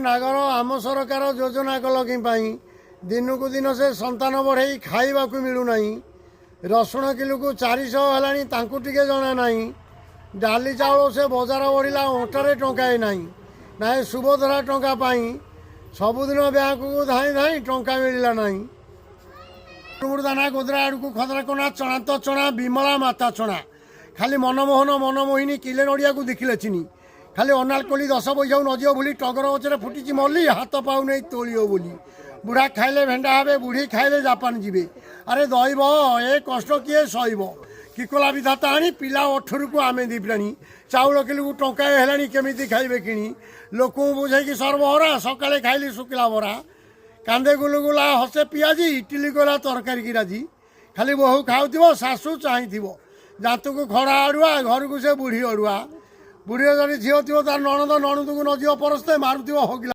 नागर आम सरकार योजना कल कि दिन को दिन से संतान बढ़े खाइबा मिलूना रसुण किलो को 400 है टे जना ना डाली चाउल से बजार बढ़ला अंटारे टंकाए ना ना सुभद्रा टंका सबुदिन बैंक को धाई धाई टंका मिलला ना दाना गोदरा आड़ को खदरा कोना चना तो चना विमला माता चना खाली मनमोहन मनमोहिनी किले नड़िया को देखिले चिनी खाली अनालकोली 10 पैसा नजियो बोली टगर गचरे फुटी मल्ली हाथ पाऊ नहीं तोलियो बोली बुढ़ा खाइले भेंडा हे बुढ़ी खाइले जापान जीवे अरे दैव ए कष्ट किए सैब किकला विधाता आनी पिला 18 को आमे दीप्राणी चाउल किलो को टंकाए है केमी खाइबे किणी लोक बुझे सर्वहरा सकाले खाइली शुक्ला बरा कांदे गुलगुला हसे पियाजी इटली गला तरकारी की राजी खाली बहु खाऊ शाशु चाही जातु को खड़ा अड़ुआ घर को से बुढ़ी अड़ुआ बुढ़ी जन झील थी तार नणद नणद को नजियो परस्ते मारुव होगिला।